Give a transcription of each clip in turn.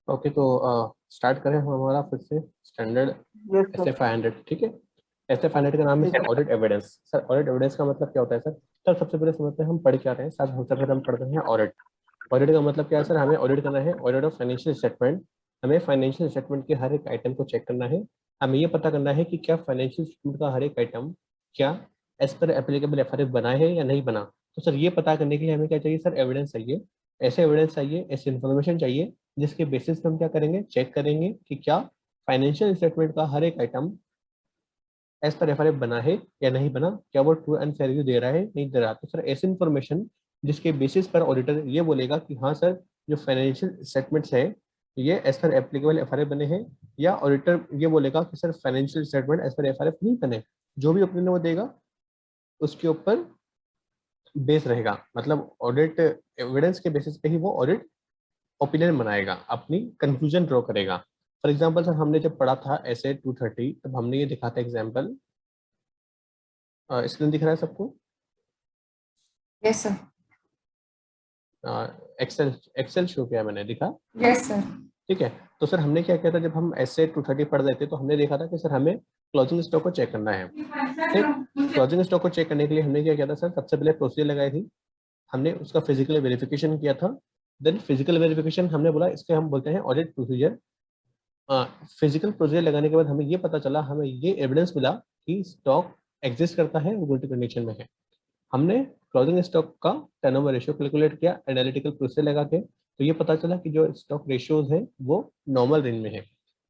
Okay, तो start करें हम हमारा फिर से standard yes S A sir. 500। ठीक है, एस ए 500 का नाम है ठीक sir audit evidence. Sir audit evidence का मतलब क्या होता है सर? सर सबसे पहले समझते हैं हम पढ़ क्या रहे हैं। सर सबसे पहले हम पढ़ते हैं ऑडिट। ऑडिट का मतलब क्या है सर? हमें ऑडिट करना है, ऑडिट ऑफ फाइनेंशियल स्टेटमेंट। हमें फाइनेंशियल स्टेटमेंट के हर एक आइटम को चेक करना है। हमें ये पता करना है कि क्या फाइनेंशियल स्टेटमेंट का हर एक आइटम क्या एज पर एप्लीकेबल एफआरएफ बना है या नहीं बना। तो सर ये पता करने के लिए हमें क्या चाहिए सर? एविडेंस चाहिए। ऐसे एविडेंस चाहिए, ऐसी इन्फॉर्मेशन चाहिए जिसके बेसिस पे हम क्या करेंगे? चेक करेंगे कि क्या फाइनेंशियल स्टेटमेंट का हर एक आइटम एज पर एफआरएफ बना है या नहीं बना, क्या वो ट्रू एंड फेयर व्यू दे रहा है नहीं दे रहा। तो सर ऐसी इन्फॉर्मेशन जिसके बेसिस पर ऑडिटर ये बोलेगा कि हाँ सर, जो फाइनेंशियल स्टेटमेंट्स है ये एज पर एप्लीकेबल एफआरएफ बने हैं, या ऑडिटर ये बोलेगा कि sir financial statement as per FRF नहीं बने। जो भी ओपिनियन वो देगा उसके ऊपर बेस रहेगा। मतलब ऑडिट एविडेंस के बेसिस पे ही वो ऑडिट ओपिनियन बनाएगा, अपनी कंक्लूजन ड्रॉ करेगा। फॉर एग्जाम्पल सर, हमने जब पढ़ा था एसए 230 तब हमने ये दिखा था एग्जाम्पल। स्क्रीन दिख रहा है सबको? Yes sir. Excel Excel show किया मैंने, दिखा? Yes sir. ठीक है। तो सर हमने क्या किया था, जब हम एसए 230 पढ़ रहे थे तो हमने देखा था कि सर हमें क्लोजिंग स्टॉक को चेक करना है। ठीक, क्लोजिंग स्टॉक को चेक करने के लिए हमने क्या किया था सर? सबसे पहले प्रोसीजर लगाई थी, हमने उसका फिजिकल वेरिफिकेशन किया था। देन फिजिकल वेरिफिकेशन हमने बोला इसके हम बोलते हैं ऑडिट प्रोसीजर। फिजिकल प्रोसीजर लगाने के बाद हमें ये पता चला, हमें ये एविडेंस मिला कि स्टॉक एग्जिस्ट करता है, वो गुड कंडीशन में है। हमने क्लोजिंग स्टॉक का टर्नओवर रेशियो कैलकुलेट किया एनालिटिकल प्रोसेस लगा के, तो ये पता चला कि जो स्टॉक रेशियोज हैं वो नॉर्मल रेंज में है।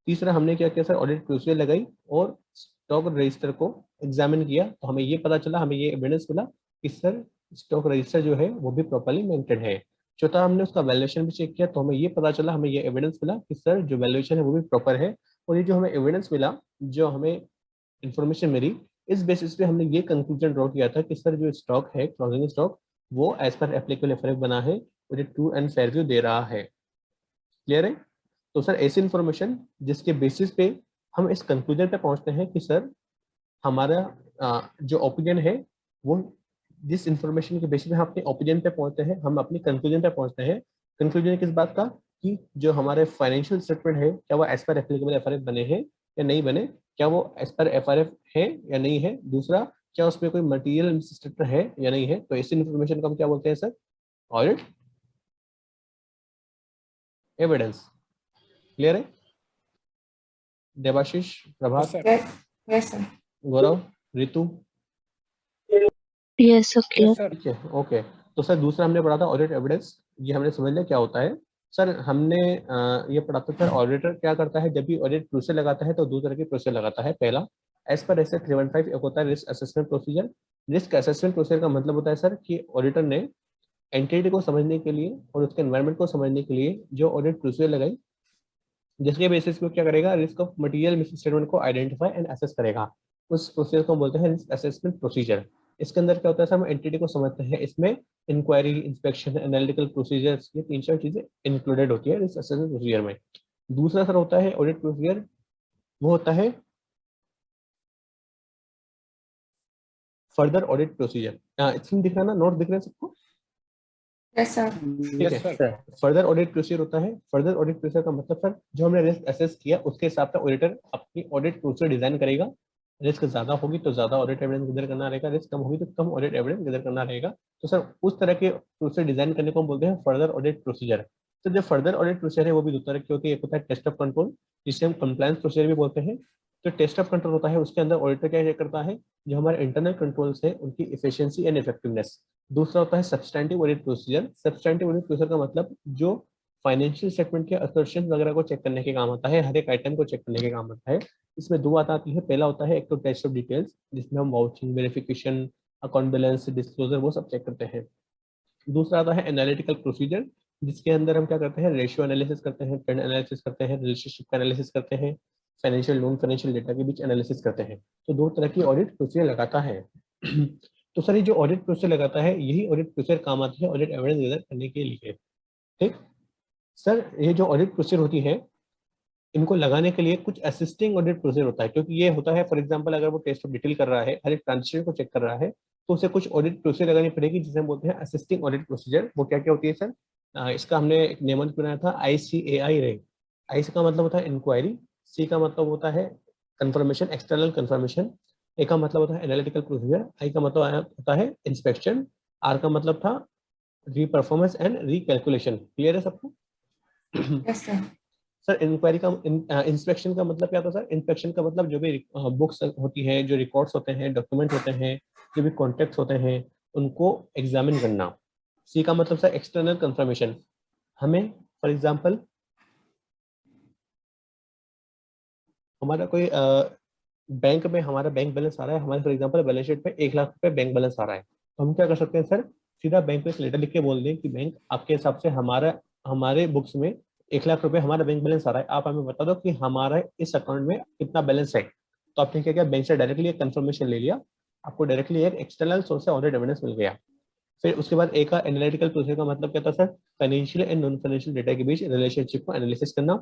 तीसरा हमने क्या किया सर? ऑडिट प्रोसीजर लगाई और स्टॉक रजिस्टर को एग्जामिन किया, तो हमें ये पता चला, हमें ये एविडेंस मिला कि सर स्टॉक रजिस्टर जो है वो भी प्रॉपर्ली मेंटेन है। चौथा हमने उसका वैल्यूएशन भी चेक किया, तो हमें ये पता चला, हमें ये एविडेंस मिला कि सर जो वैल्यूएशन है वो भी प्रॉपर है। और ये जो हमें एविडेंस मिला, जो हमें इंफॉर्मेशन मिली, इस बेसिस पे हमने ये कंक्लूजन ड्रॉ किया था कि सर जो स्टॉक है, क्लोजिंग स्टॉक, वो एज पर एप्लीकेबल एफआरएफ बना है और ये ट्रू एंड फेयर व्यू दे रहा है। क्लियर है? तो सर ऐसी इंफॉर्मेशन जिसके बेसिस पे हम इस कंक्लूजन पे पहुंचते हैं कि सर हमारा जो ओपिनियन है वो, जिस इंफॉर्मेशन के बेसिस पे हम अपने ओपिनियन पे पहुंचते हैं, हम अपनी कंक्लूजन पे पहुंचते हैं। कंक्लूजन किस बात का? कि जो हमारे फाइनेंशियल स्टेटमेंट है क्या वो एज पर एप्लीकेबल एफआरएफ बने हैं या नहीं बने, क्या वो एज पर एफआरएफ है या नहीं है। दूसरा, क्या उसमें कोई मटेरियल मिसस्टेटमेंट है या नहीं है। तो इस इंफॉर्मेशन को हम क्या बोलते हैं सर? Audit evidence. क्लियर है? Debashish, Prabhat, yes sir. Gaurav, Ritu? Yes sir, clear. ठीक है, ओके। तो सर दूसरा हमने पढ़ा था ऑडिट एविडेंस, ये हमने समझ लिया क्या होता है। सर हमने ये पढ़ा था सर, ऑडिटर क्या करता है जब भी ऑडिट प्रोसीजर लगाता है तो दो तरह के प्रोसीजर लगाता है। पहला, एज पर एस 315 एक होता है risk assessment procedure. Risk assessment procedure का मतलब होता है सर कि ऑडिटर ने एंटिटी को समझने के लिए और उसके एनवायरमेंट को समझने के लिए जो ऑडिट प्रोसीजर लगाई, जिसके बेसिस पे क्या करेगा? रिस्क ऑफ मटेरियल मिसस्टेटमेंट को आइडेंटिफाई एंड असेस करेगा। उस प्रोसीजर को बोलते हैं रिस्क असेसमेंट प्रोसीजर। इसके अंदर क्या होता है सर? हम एंटिटी को समझते हैं, इसमें इंक्वायरी, इंस्पेक्शन, एनालिटिकल प्रोसीजर्स, ये तीन चार चीजें इंक्लूडेड होती है रिस्क असेसमेंट प्रोसीजर में। दूसरा सर होता है ऑडिट प्रोसीजर, वो होता है फर्दर ऑडिट प्रोसीजर। इसमें दिख रहा है ना? नोट दिख रहे हैं सबको? Yes sir. ठीक है। फर्दर ऑडिट प्रोसीजर होता है, फर्दर ऑडिट प्रोसीजर का मतलब सर जो हमने रिस्क असेस किया उसके हिसाब से ऑडिटर अपनी ऑडिट प्रोसीजर डिजाइन करेगा। रिस्क ज्यादा होगी तो ज्यादा ऑडिट एविडेंस गैदर करना रहेगा, रिस्क कम होगी तो कम ऑडिट एविडेंस गैदर करना रहेगा। तो सर उस तरह के प्रोसीजर डिजाइन करने को हम बोलते हैं फर्दर ऑडिट प्रोसीजर। तो जो फर्दर ऑडिट प्रोसीजर है वो भी दो तरह की होती है। एक होता है टेस्ट ऑफ कंट्रोल, जिसे हम कंप्लायंस प्रोसीजर भी बोलते हैं। जो टेस्ट ऑफ कंट्रोल होता है उसके अंदर ऑडिटर क्या चेक करता है? जो हमारे इंटरनल कंट्रोल्स है उनकी इफिशियंसी एंड इफेक्टिवनेस। दूसरा होता है substantive audit procedure. Substantive audit procedure का मतलब जो फाइनेंशियल स्टेटमेंट के असर्शन वगैरह को चेक करने के काम आता है, हर एक आइटम को चेक करने के काम आता है। इसमें दो बात आती है। पहला होता है एक तो टेस्ट ऑफ डिटेल्स, जिसमें हम vouching, verification, account balance, disclosure, वो सब चेक करते हैं। दूसरा आता है एनालिटिकल प्रोसीजर, जिसके अंदर हम क्या करते हैं? रेशियो एनालिसिस करते हैं, ट्रेंड एनालिसिस करते हैं, रिलेशनशिप का एनालिसिस करते हैं, फाइनेंशियल नॉन फाइनेंशियल डेटा के बीच एनालिसिस करते हैं। तो दो तरह की ऑडिट प्रोसीजर लगाता है। तो सर ये जो ऑडिट प्रोसीजर लगाता है यही ऑडिट प्रोसीजर काम आती है ऑडिट एविडेंस गैदर करने के लिए। ठीक सर, ये जो ऑडिट प्रोसीजर होती है इनको लगाने के लिए कुछ असिस्टिंग ऑडिट प्रोसीजर होता है, क्योंकि ये होता है फॉर एग्जांपल अगर वो टेस्ट ऑफ डिटेल कर रहा है, हर एक ट्रांजेक्शन को चेक कर रहा है, तो उसे कुछ ऑडिट प्रोसीजर लगानी पड़ेगी जिसे हम बोलते हैं असिस्टिंग ऑडिट प्रोसीजर। वो क्या क्या होती है सर? इसका हमने एक नियमन बनाया था, ICAI रे। आई का मतलब होता है इंक्वायरी, सी का मतलब होता है कंफर्मेशन, एक्सटर्नल कंफर्मेशन, ए का मतलब होता है एनालिटिकल प्रोसीजर, आई का मतलब होता है इंस्पेक्शन, आर का मतलब था रीपरफॉर्मेंस एंड रिकैलकुलेशन। क्लियर है सबको? Yes, sir. सर इंक्वायरी का इंस्पेक्शन का मतलब क्या होता है सर? इंस्पेक्शन का मतलब जो भी बुक्स होती हैं, जो रिकॉर्ड्स होते हैं, डॉक्यूमेंट होते हैं, जो भी कॉन्टेक्ट्स होते हैं, उनको एग्जामिन करना। सी का मतलब सर एक्सटर्नल कंफर्मेशन, हमें फॉर एग्जांपल हमारा कोई बैंक में हमारा बैंक बैलेंस आ रहा है, हमारे फॉर एग्जांपल बैलेंस शीट पे 1 लाख रुपए बैंक बैलेंस आ रहा है, तो हम क्या कर सकते हैं सर? सीधा बैंक को एक लेटर लिख के बोल दें कि बैंक आपके हिसाब से हमारा हमारे बुक्स में 1 लाख रुपए हमारा बैंक बैलेंस आ रहा है, आप हमें बता दो कि हमारा इस अकाउंट में कितना बैलेंस है। तो आपने क्या किया? बैंक से डायरेक्टली एक कंफर्मेशन ले लिया, आपको डायरेक्टली एक एक्सटर्नल सोर्स से ऑडिट एविडेंस मिल गया। फिर उसके बाद एक का एनालिटिकल प्रोसेस का मतलब क्या था sir? Financial and non financial data के बीच रिलेशनशिप को एनालिसिस करना।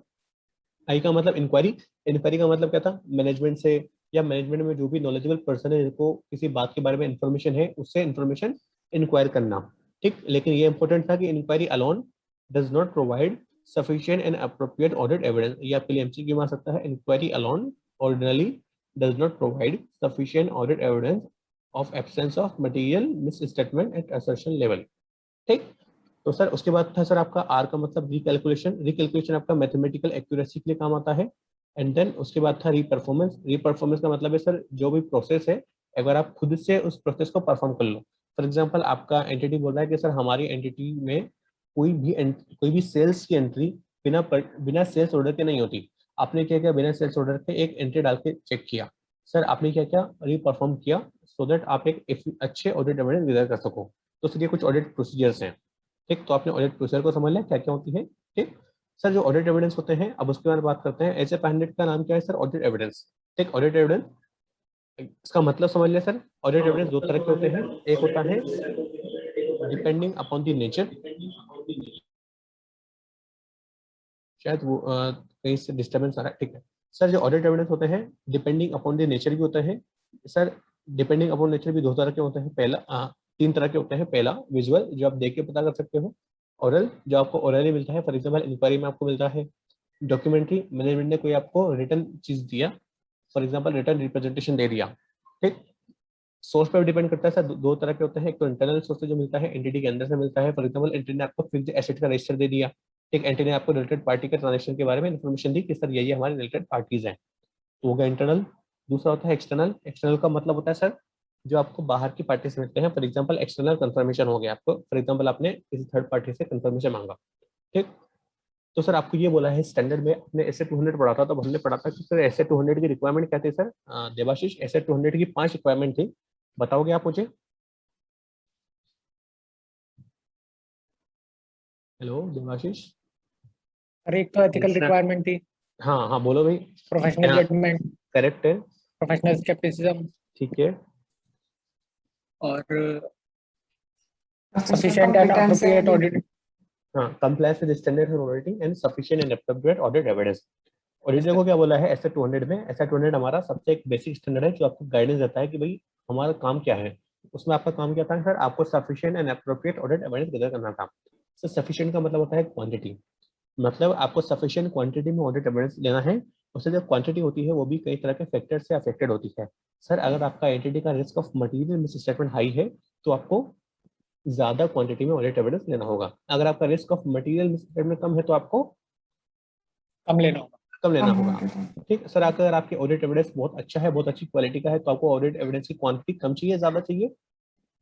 आई का मतलब इंक्वायरी, इंक्वायरी का मतलब क्या था? मैनेजमेंट से या मैनेजमेंट में जो भी नॉलेजेबल पर्सन है जिनको किसी बात के बारे में इंफॉर्मेशन है, उससे इंफॉर्मेशन इंक्वायर करना। ठीक, लेकिन ये इंपॉर्टेंट था कि inquiry alone does not provide sufficient and appropriate audit evidence. ये आपके लिए एमसीक्यू आ सकता है। Inquiry alone ordinarily does not provide sufficient audit evidence of absence of material misstatement at assertion level. ठीक, तो सर उसके बाद था सर आपका आर का मतलब रिकैलकुलेशन। रिकैलकुलेशन आपका मैथमेटिकल एक्यूरेसी के लिए काम आता है। एंड देन उसके बाद था रीपरफॉर्मेंस। रीपरफॉर्मेंस का मतलब है सर जो भी प्रोसेस है, अगर आप खुद से उस प्रोसेस को परफॉर्म कर लो। फॉर एग्जांपल आपका एंटिटी बोल रहा है कि सर हमारी एंटिटी में कोई भी सेल्स की एंट्री बिना सेल्स ऑर्डर के नहीं होती। आपने क्या किया? बिना सेल्स ऑर्डर के एक एंट्री डाल के चेक किया। सर आपने क्या किया? रीपरफॉर्म किया सो दैट आप एक अच्छे ऑडिट एविडेंस गैदर कर सको। तो सर ये कुछ ऑडिट प्रोसीजर्स हैं। ठीक, तो आपने ऑडिट प्रोसीजर को समझ लिया क्या क्या होती है। ठीक, सर जो ऑडिट एविडेंस होते हैं, अब उसके बारे में बात करते हैं। ऐसे 500 का नाम क्या है सर? Audit evidence. ठीक, ऑडिट एविडेंस इसका मतलब समझ लिया सर। ऑडिट एविडेंस दो तरह के होते हैं। एक होता है डिपेंडिंग अपॉन द नेचर, शायद वो कहीं से डिस्टर्बेंस आ रहा है। ठीक है सर, जो ऑडिट एविडेंस होते हैं डिपेंडिंग अपॉन द नेचर भी होते हैं। सर डिपेंडिंग अपॉन नेचर भी 2 तरह के होते हैं। पहला 3 तरह के होते हैं। पहला विजुअल, जो आप देख के पता कर सकते हो। ओरल, जो आपको ओरली मिलता है, फॉर एग्जाम्पल इंक्वायरी में आपको मिलता है। डॉक्यूमेंट्री, मैनेजमेंट ने कोई आपको रिटर्न चीज दिया, फॉर एग्जाम्पल रिटर्न रिप्रेजेंटेशन दे दिया। ठीक, सोर्स पर डिपेंड करता है सर। दो तरह के होते हैं। एक तो इंटरनल सोर्स से जो मिलता है, एंटिटी के अंदर से मिलता है। फॉर एग्जाम्पल एंटिटी ने आपको फिक्स्ड एसेट का रजिस्टर दे दिया। ठीक, एंटिटी ने आपको रिलेटेड पार्टी के ट्रांजेक्शन के बारे में इन्फॉर्मेशन दी कि सर ये हमारे रिलेटेड पार्टीज हैं, तो होगा इंटरनल। दूसरा होता है एक्सटर्नल। एक्सटर्नल का मतलब होता है सर जो आपको बाहर की पार्टी से मिलते हैं। फॉर एग्जाम्पल एक्सटर्नल कंफर्मेशन हो गया आपको, फॉर एग्जाम्पल आपने किसी थर्ड पार्टी से कंफर्मेशन मांगा। ठीक, तो सर आपको ये बोला है स्टैंडर्ड में अपने एसए 200 पढ़ा था, तो हमने पढ़ा था कि सर एसए 200 की रिक्वायरमेंट क्या थी सर? देवाशीष, एसए 200 की 5 रिक्वायरमेंट थी, बताओगे आप मुझे? हेलो देवाशीष। और एक तो एथिकल रिक्वायरमेंट थी, हाँ हाँ बोलो भाई। प्रोफेशनल जजमेंट, करेक्ट है। प्रोफेशनल स्केप्टिसिज्म ठीक है। और Professional sufficient and competence appropriate and audit. हाँ, compliance with standard for auditing and sufficient and appropriate audit evidence. Auditor को क्या बोला है एसए 200 में? एसए 200 हमारा सबसे एक बेसिक स्टैंडर्ड है जो आपको गाइडेंस देता है कि भाई हमारा काम क्या है। उसमें आपका काम क्या था सर? आपको sufficient and appropriate audit evidence gather करना था। सर सफिशिएंट का मतलब होता है क्वांटिटी, मतलब आपको सफिशिएंट क्वांटिटी में ऑडिट एविडेंस लेना है। उससे जो क्वांटिटी होती है वो भी कई तरह के फैक्टर से अफेक्टेड होती है। सर अगर आपका एंटिटी का risk of material misstatement high है तो आपको ज्यादा क्वांटिटी में ऑडिट एविडेंस लेना होगा। अगर आपका रिस्क ऑफ मटेरियल मिसस्टेटमेंट कम है तो आपको कम लेना होगा। कम लेना कम होगा। होगा। ठीक सर, अगर आपकी ऑडिट एविडेंस बहुत अच्छा है, बहुत अच्छी क्वालिटी का है, तो आपको ऑडिट एविडेंस की क्वांटिटी कम चाहिए, ज्यादा चाहिए?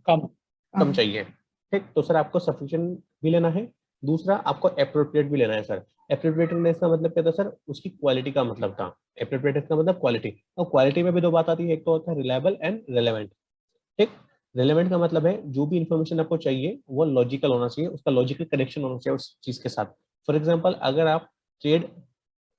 कम। कम चाहिए। ठीक, तो सर आपको सफिशिएंट भी लेना है। दूसरा आपको एप्रोप्रिएट भी लेना है सर। एप्रोप्रिएटनेस का मतलब क्या था सर? उसकी क्वालिटी का मतलब था। एप्रोप्रिएटनेस का मतलब क्वालिटी, और क्वालिटी में भी 2 बात आती है, एक तो होता है रिलायबल एंड रेलेवेंट। ठीक, रेलेवेंट का मतलब है जो भी इंफॉर्मेशन आपको चाहिए वो लॉजिकल होना चाहिए, उसका लॉजिकल कनेक्शन होना चाहिए उस चीज के साथ। फॉर एग्जाम्पल अगर आप ट्रेड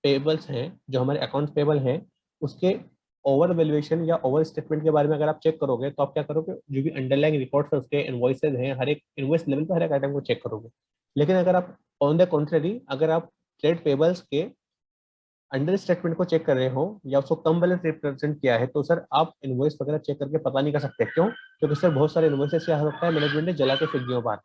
पेबल्स हैं, जो हमारे अकाउंट पेबल हैं, उसके ओवर वैल्यूएशन या ओवर स्टेटमेंट के बारे में अगर आप चेक करोगे तो आप क्या करोगे? जो भी अंडरलाइंग रिकॉर्ड्स है उसके इनवॉइसेज हैं, हर एक इनवॉइस लेवल पर हर एक आइटम को चेक करोगे। लेकिन अगर आप ऑन द कॉन्ट्ररी अगर आप ट्रेड पेबल्स के अंडर स्टेटमेंट को चेक कर रहे हो या उसको कम बैलेंस रिप्रेजेंट किया है, तो सर आप इनवॉइस वगैरह चेक करके पता नहीं कर सकते। क्यों? क्योंकि सर बहुत सारे इनवॉइसेस क्या होता है मैनेजमेंट ने जला के फेंक दिया बाहर।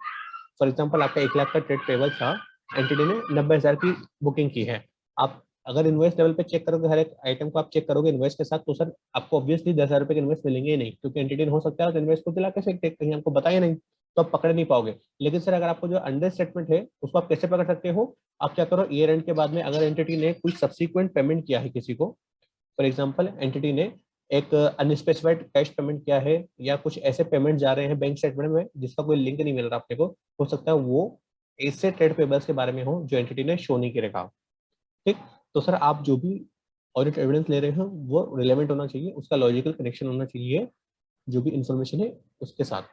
फॉर एग्जाम्पल आपका 1 लाख का ट्रेड पेबल था, एंटिटी ने 90,000 की बुकिंग की है, आप अगर इन्वॉइस लेवल पे चेक करोगे, हर एक आइटम को आप चेक करोगे इन्वॉइस के साथ, तो सर आपको ऑब्वियसली 10,000 रुपए के इन्वॉइस मिलेंगे ही नहीं, क्योंकि एंटिटी हो सकता है इन्वॉइस को दिला कैसे कहीं आपको बताया नहीं, तो आप पकड़ नहीं पाओगे। लेकिन सर अगर आपको जो अंडर स्टेटमेंट है उसको आप कैसे पकड़ सकते हो, आप क्या करो, ईयर एंड के बाद में अगर एंटिटी ने कोई सब्सिक्वेंट पेमेंट किया है किसी को, फॉर एग्जाम्पल एंटिटी ने एक अनस्पेसिफाइड कैश पेमेंट किया है, या कुछ ऐसे पेमेंट जा रहे हैं बैंक स्टेटमेंट में जिसका कोई लिंक नहीं मिल रहा आपने को, हो सकता है वो ऐसे ट्रेड पेबल्स के बारे में हो जो एंटिटी ने शो नहीं किया। ठीक, तो सर आप जो भी ऑडिट एविडेंस ले रहे हो वो रिलेवेंट होना चाहिए, उसका लॉजिकल कनेक्शन होना चाहिए जो भी इंफॉर्मेशन है उसके साथ।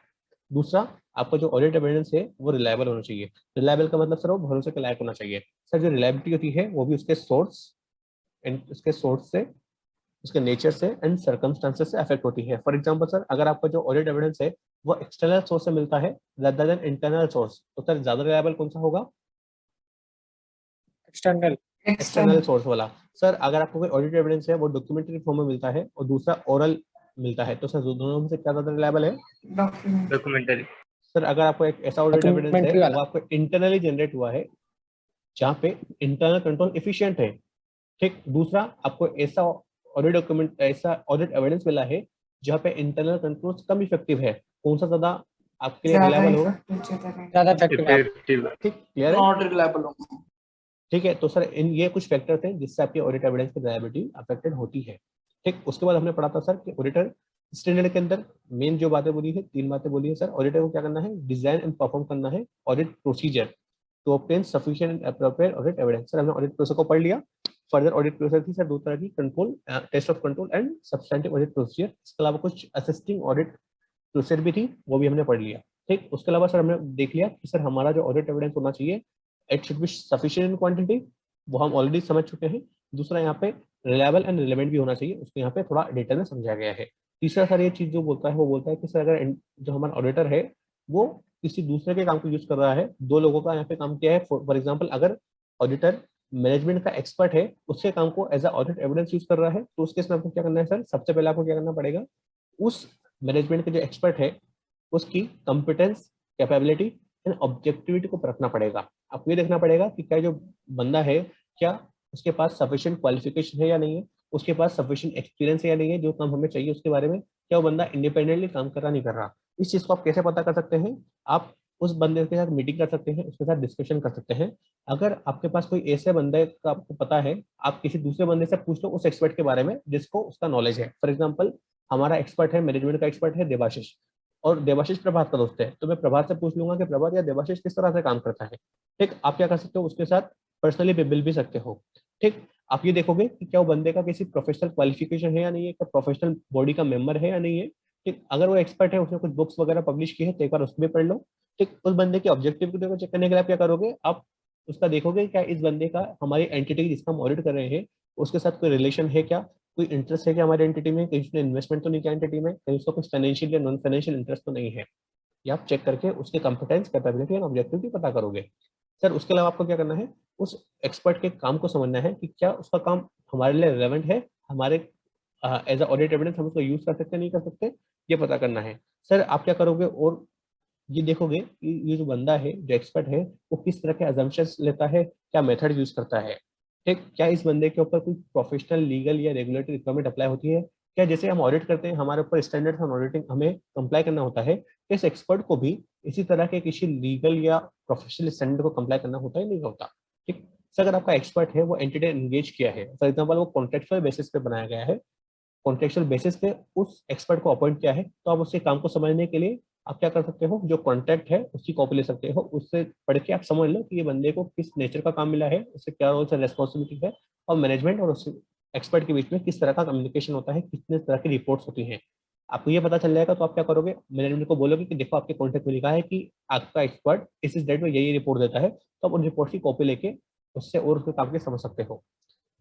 दूसरा, आपका जो ऑडिट एविडेंस है वो रिलायबल होना चाहिए। रिलायबल का मतलब सर वो भरोसे के लायक होना चाहिए। सर जो रिलायबिलिटी होती है वो भी उसके सोर्स से, उसके नेचर से एंड सर्कमस्टांसेस से अफेक्ट होती है। फॉर एग्जांपल सर अगर आपका जो ऑडिट एविडेंस है वो एक्सटर्नल सोर्स से मिलता है rather than इंटरनल सोर्स, तो सर ज्यादा रिलायबल कौन सा होगा? एक्सटर्नल। एक्सटर्नल सोर्स वाला। सर अगर आपको कोई ऑडिट एविडेंस है वो डॉक्यूमेंट्री फॉर्म में मिलता है और दूसरा ओरल मिलता है, तो सर दोनों में से क्या ज्यादा रिलायबल है? डॉक्यूमेंट। डॉक्यूमेंटरी। सर अगर आपको एक ऐसा ऑडिट एविडेंस है डॉक्यूमेंट्री वो वाला। आपको इंटरनली जनरेट हुआ है जहाँ पे इंटरनल कंट्रोल एफिशिएंट है, ठीक। दूसरा, आपको ऐसा ऑडिट एविडेंस मिला है जहाँ पे इंटरनल कंट्रोल कम इफेक्टिव है, कौन सा ज्यादा आपके लिए ज्यादा रिलायबल होगा? ज्यादा इफेक्टिव है। इफेक्टिव। ठीक, क्लियर है? नॉट रिलायबल होगा। ठीक है, तो सर इन ये कुछ फैक्टर्स हैं जिससे आपकी ऑडिट एविडेंस की रिलायबिलिटी अफेक्टेड होती है। ठीक, उसके बाद हमने पढ़ा था सर कि ऑडिटर स्टैंडर्ड के अंदर मेन जो बातें बोली है, 3 बातें बोली है सर। ऑडिटर को क्या करना है? डिजाइन एंड परफॉर्म करना है audit procedure to obtain sufficient and appropriate audit evidence. Sir हमने ऑडिट प्रोसेस को पढ़ लिया। फर्दर ऑडिट प्रोसेस थी सर 2 तरह की, control, test of control and substantive audit procedure. इसके अलावा कुछ असिस्टिंग ऑडिट प्रोसीजर भी थी, वो भी हमने पढ़ लिया। ठीक, उसके अलावा सर हमने देख लिया कि सर हमारा जो ऑडिट एविडेंस होना चाहिए it should be sufficient in quantity, वो हम ऑलरेडी समझ चुके हैं। दूसरा, यहाँ पे रिलायबल एंड रिलेवेंट भी होना चाहिए, उसको यहाँ पे थोड़ा डिटेल में समझाया गया है। तीसरा सर ये चीज जो बोलता है वो बोलता है कि सर अगर जो हमारा ऑडिटर है वो किसी दूसरे के काम को यूज कर रहा है, 2 लोगों का यहाँ पे काम किया है, फॉर एग्जाम्पल अगर ऑडिटर मैनेजमेंट का एक्सपर्ट है, उसके काम को as a audit evidence use कर रहा है, तो उस केस में आपको क्या करना है सर? सबसे पहले आपको क्या करना पड़ेगा, उस मैनेजमेंट के जो एक्सपर्ट है उसकी कॉम्पिटेंस, कैपेबिलिटी एंड ऑब्जेक्टिविटी को परखना पड़ेगा। आपको ये देखना पड़ेगा कि क्या जो बंदा है क्या उसके पास सफिशिएंट क्वालिफिकेशन है या नहीं है, उसके पास सफिशिएंट एक्सपीरियंस है या नहीं है, जो काम हमें चाहिए उसके बारे में, क्या वो बंदा इंडिपेंडेंटली काम कर रहा नहीं कर रहा। इस चीज को आप कैसे पता कर सकते हैं? आप उस बंदे के साथ मीटिंग कर सकते हैं, उसके साथ डिस्कशन कर सकते हैं। अगर आपके पास कोई ऐसे बंदे का आपको पता है, आप किसी दूसरे बंदे से पूछ लो उस एक्सपर्ट के बारे में जिसको उसका नॉलेज है। फॉर एग्जाम्पल हमारा एक्सपर्ट है, मैनेजमेंट का एक्सपर्ट है देवाशीष, और देवाशीष प्रभात का दोस्त है, तो मैं प्रभात से पूछ लूंगा कि प्रभात या देवाशीष किस तरह से काम करता है। ठीक, आप क्या कर सकते हो? उसके साथ पर्सनली मिल भी सकते हो। ठीक, आप ये देखोगे कि क्या वो बंदे का किसी प्रोफेशनल क्वालिफिकेशन है या नहीं है, क्या प्रोफेशनल बॉडी का मेंबर है या नहीं है। ठीक, अगर वो एक्सपर्ट है, उसने कुछ बुक्स वगैरह पब्लिश की है, तो एक बार उसको भी पढ़ लो। ठीक, उस बंदे के ऑब्जेक्टिव को चेक करने के लिए आप क्या करोगे? आप उसका देखोगे क्या इस बंदे का हमारी एंटिटी जिसका हम ऑडिट कर रहे हैं उसके साथ कोई रिलेशन है क्या, कोई इंटरेस्ट है क्या हमारी एंटिटी में, कहीं उसने इन्वेस्टमेंट तो नहीं किया एंटिटी में, कहीं उसका कुछ फाइनेंशियल या नॉन फाइनेंशियल इंटरेस्ट तो नहीं है। ये आप चेक करके उसके कंपिटेंस, कैपेबिलिटी एंड ऑब्जेक्टिव की पता करोगे। सर उसके अलावा आपको क्या करना है? उस एक्सपर्ट के काम को समझना है कि क्या उसका काम हमारे लिए रिलेवेंट है, हमारे एज अ ऑडिट एविडेंस हम उसको यूज कर सकते हैं नहीं कर सकते, ये पता करना है। सर आप क्या करोगे? और ये देखोगे कि ये जो बंदा है, जो एक्सपर्ट है, वो किस तरह के अजम्पशंस लेता है, क्या मेथड यूज करता है। ठीक, क्या इस बंदे के ऊपर कोई प्रोफेशनल, लीगल या रेगुलेटरी रिक्वायरमेंट अप्लाई होती है, क्या जैसे हम ऑडिट करते हैं हमारे ऊपर स्टैंडर्ड ऑन ऑडिटिंग हमें कंप्लाई करना होता है, इस एक्सपर्ट को भी इसी तरह के किसी लीगल या प्रोफेशनल स्टैंडर्ड को कंप्लाई करना होता है नहीं होता। ठीक, सर अगर आपका एक्सपर्ट है वो एंटिटी एंगेज किया है, फॉर एग्जाम्पल वो कॉन्ट्रेक्चुअल बेसिस पे बनाया गया है, कॉन्ट्रेक्चुअल बेसिस पे उस एक्सपर्ट को अपॉइंट किया है, तो आप उसके काम को समझने के लिए आप क्या कर सकते हो? जो कॉन्ट्रैक्ट है उसकी कॉपी ले सकते हो, उससे पढ़ के आप समझ लो कि ये बंदे को किस नेचर का काम मिला है, उससे क्या रोल्स एंड रेस्पॉन्सिबिलिटी है, और मैनेजमेंट और उस एक्सपर्ट के बीच में किस तरह का कम्युनिकेशन होता है, कितने तरह की रिपोर्ट्स होती हैं। आपको ये पता चल जाएगा तो आप क्या करोगे? मैनेजमेंट को बोलोगे कि देखो आपके कॉन्ट्रैक्ट में लिखा है कि आपका एक्सपर्ट इस डेट में यही रिपोर्ट देता है, तो आप उन रिपोर्ट की कॉपी लेके उससे और उसके काम के समझ सकते हो।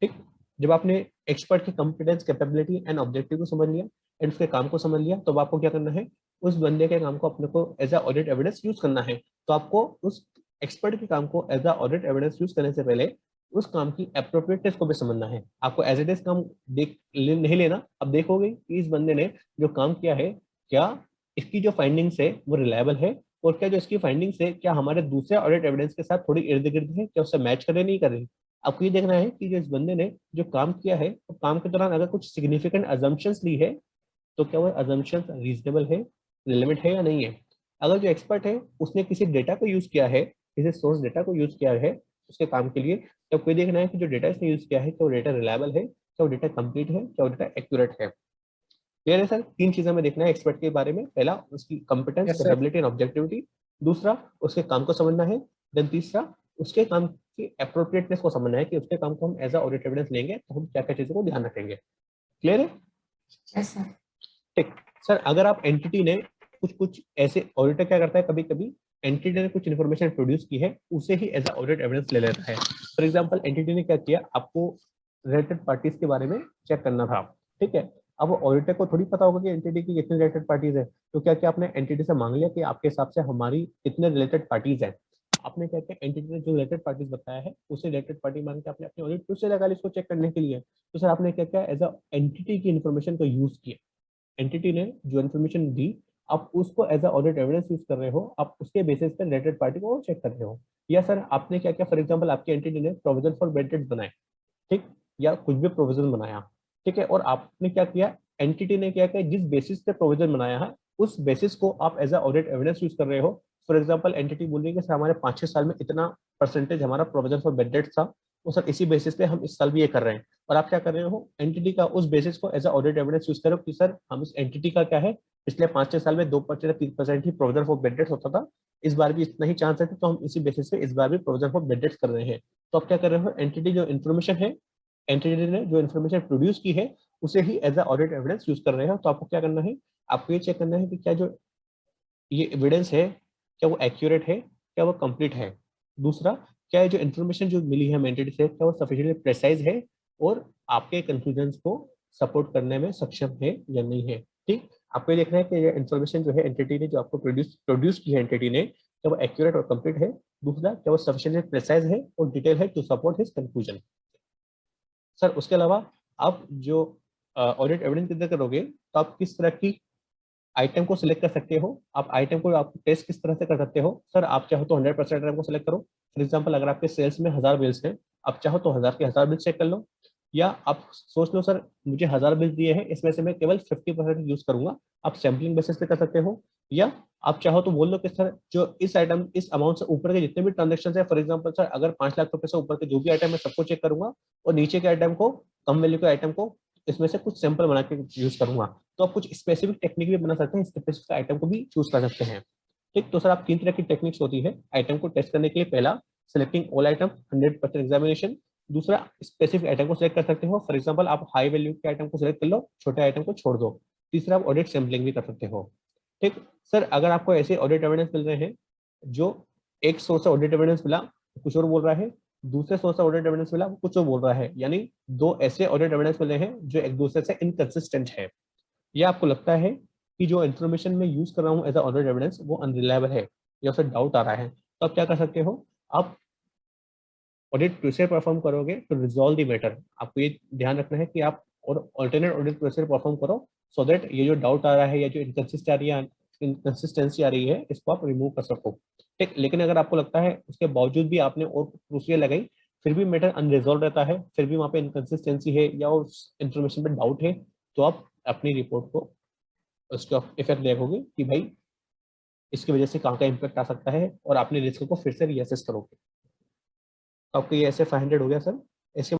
ठीक, जब आपने एक्सपर्ट की कॉम्पिटेंस, कैपेबिलिटी एंड ऑब्जेक्टिव को समझ लिया एंड उसके काम को समझ लिया, तो अब आपको क्या करना है? उस बंदे के काम को अपने को as a audit evidence use करना है। तो आपको उस एक्सपर्ट के काम को as a audit evidence use करने से पहले उस काम की एप्रोप्रिएटनेस को भी समझना है। आपको एज इट इज काम नहीं लेना। अब देखोगे कि इस बंदे ने जो काम किया है, क्या इसकी जो फाइंडिंग्स है वो रिलायबल है, और क्या जो इसकी फाइंडिंग्स है क्या हमारे दूसरे ऑडिट एविडेंस के साथ थोड़ी इर्द गिर्द है, क्या उससे मैच कर रही नहीं कर रही। आपको ये देखना है कि जो इस बंदे ने जो काम किया है, तो काम के दौरान अगर कुछ सिग्निफिकेंट अजम्पशंस ली है, तो क्या वो अजम्पशंस रीजनेबल है, रिलेवेंट है या नहीं है। अगर जो एक्सपर्ट है उसने किसी डेटा को यूज किया है, किसी सोर्स डेटा को यूज किया है उसके काम के लिए, तो कोई देखना है कि जो डेटा इसने यूज किया है क्या वो डेटा रिलायबल है, क्या वो डेटा कंप्लीट है, क्या वो डेटा एक्यूरेट है। क्लियर है सर? तीन चीजें हमें देखना है एक्सपर्ट के बारे में। पहला उसकी competence, Yes, sir. Capability and objectivity. दूसरा उसके काम को समझना है। देन तीसरा उसके काम की अप्रोप्रिएटनेस को समझना है कि उसके काम को हम एज अ ऑडिट एविडेंस लेंगे तो हम क्या क्या चीजों को ध्यान रखेंगे। क्लियर है? Yes, sir. ठीक सर, अगर आप एंटिटी ने कुछ कुछ ऐसे, ऑडिटर क्या करता है कभी कभी एंटिटी ने कुछ इन्फॉर्मेशन प्रोड्यूस की है उसे ही एज अ ऑडिट एविडेंस ले लेता है। फॉर एग्जांपल एंटिटी ने क्या किया, आपको रिलेटेड पार्टीज के बारे में चेक करना था, ठीक है। अब ऑडिटर को थोड़ी पता होगा कि एंटिटी की कितनी रिलेटेड पार्टीज है, तो क्या क्या आपने एंटिटी से मांग लिया कि आपके हिसाब से हमारी कितने रिलेटेड पार्टीज है। आपने क्या क्या एंटिटी ने जो रिलेटेड पार्टीज बताया है उसे रिलेटेड पार्टी मान के आपने अपनी ऑडिट फिर से लगा ली इसको चेक करने के लिए। तो सर आपने क्या क्या एज अ एंटिटी की इन्फॉर्मेशन को यूज किया, एंटिटी ने जो इन्फॉर्मेशन दी आप उसको as a audit evidence use कर रहे हो, आप उसके बेसिस पे रिलेटेड पार्टी को चेक कर रहे हो। या सर आपने क्या क्या, फॉर एग्जांपल आपकी एंटिटी ने प्रोविजन फॉर बेड डेट्स बनाए, ठीक, या कुछ भी प्रोविजन बनाया, ठीक है, और आपने क्या किया, एंटिटी ने क्या किया, जिस बेसिस पे प्रोविजन बनाया है उस बेसिस को आप as a audit evidence use कर रहे हो। फॉर एग्जांपल एंटिटी बोल रही है कि सर हमारे 5-6 साल में इतना परसेंटेज हमारा प्रोविजन फॉर बेड डेट्स था, तो सर इसी बेसिस पे हम इस साल भी ये कर रहे हैं। और आप क्या कर रहे हो, एंटिटी का उस बेसिस को as a audit evidence use करो कि सर हम इस एंटिटी का क्या है, पिछले 5-6 साल में 2% या 3% ही प्रोविजन फॉर बेड डेट्स होता था, इस बार भी इतना ही चांस है, तो हम इसी बेसिस पे इस बार भी प्रोविजन फॉर बेड डेट्स कर रहे हैं। तो आप क्या कर रहे हो, एंटिटी जो इन्फॉर्मेशन है, एंटिटी ने जो इन्फॉर्मेशन प्रोड्यूस की है उसे ही as a audit evidence use कर रहे हो। तो आपको क्या करना है, आपको ये चेक करना है कि क्या जो ये एविडेंस है क्या वो एक्यूरेट है, क्या वो कंप्लीट है। दूसरा, क्या ये जो इन्फॉर्मेशन जो मिली है एंटिटी से क्या वो सफिशिएंटली प्रेसाइज है और आपके कंक्लूजन्स को सपोर्ट करने में सक्षम है या नहीं है। ठीक, आपको ये देखना है कि ये इन्फॉर्मेशन जो है एंटिटी ने जो आपको प्रोड्यूस की है एंटिटी ने, क्या वो एक्यूरेट और कंप्लीट है। दूसरा, क्या वो सफिशिएंटली प्रेसाइज है और डिटेल है to support his conclusion. Sir उसके अलावा आप जो ऑडिट एविडेंस कंसिडर करोगे तो आप किस तरह की आइटम को सिलेक्ट कर सकते हो, आप आइटम को आप टेस्ट किस तरह से कर सकते हो। सर आप चाहो तो 100% आइटम को सिलेक्ट करो। फॉर एग्जांपल अगर आपके सेल्स में 1000 बिल्स हैं, आप चाहो तो 1000 के 1000 बिल्स चेक कर लो, या आप सोच लो सर मुझे 1000 बिल्स दिए हैं इसमें से मैं केवल 50% यूज करूंगा, आप सैम्पलिंग बेसिस पे कर सकते हो। या आप चाहो तो बोल लो कि सर जो इस आइटम इस अमाउंट से ऊपर के जितने भी ट्रांजेक्शन है, फॉर एग्जाम्पल सर अगर 5 लाख रुपए से ऊपर के जो भी आइटम है सबको चेक करूंगा, और नीचे के आइटम को, कम वैल्यू के आइटम को इसमें से कुछ सैंपल बना के यूज करूंगा। तो आप कुछ स्पेसिफिक टेक्निक भी बना सकते हैं, स्पेसिफिक आइटम को भी चूज कर सकते हैं। ठीक, तो सर आप 3 तरह की टेक्निक्स होती है आइटम को टेस्ट करने के लिए। पहला, सिलेक्टिंग ऑल आइटम 100% एग्जामिनेशन। दूसरा, स्पेसिफिक आइटम को सिलेक्ट कर सकते हो, फॉर एग्जांपल आप हाई वैल्यू के आइटम को सिलेक्ट कर लो, छोटे आइटम को छोड़ दो। तीसरा, आप ऑडिट सैम्पलिंग भी कर सकते हो। ठीक सर, अगर आपको ऐसे ऑडिट एविडेंस मिल रहे हैं जो एक सोर्स से ऑडिट एविडेंस मिला कुछ और बोल रहा है, दूसरे सोर्स से ऑडिट एविडेंस मिला वो कुछ और बोल रहा है, यानी दो ऐसे ऑडिट एविडेंस मिले हैं जो एक दूसरे से इनकंसिस्टेंट है, या आपको लगता है कि जो इन्फॉर्मेशन मैं यूज कर रहा हूँ एज अ ऑडिट एविडेंस वो अनरिलायबल है या उसे डाउट आ रहा है, तो आप क्या कर सकते हो, आप ऑडिट प्रोसीजर परफॉर्म करोगे तो रिजॉल्व द मैटर। आपको ये ध्यान रखना है कि आप और अल्टरनेट ऑडिट प्रोसीजर परफॉर्म करो, सो दैट ये जो डाउट आ रहा है या जो इनकंसिस्टेंसी आ रही है इसको आप रिमूव कर सको। ठीक, लेकिन अगर आपको लगता है उसके बावजूद भी आपने और प्रोसीजर लगाई फिर भी मैटर अनरिजॉल्व रहता है, फिर भी वहाँ पे इनकंसिस्टेंसी है या उस इन्फॉर्मेशन पे डाउट है, तो आप अपनी रिपोर्ट को उसका इफेक्ट देखोगे कि भाई इसकी वजह से कहाँ का इम्पैक्ट आ सकता है और आपने रिस्क को फिर से रीअसेस करोगे। तो आपको ये ऐसे 500 हो गया सर।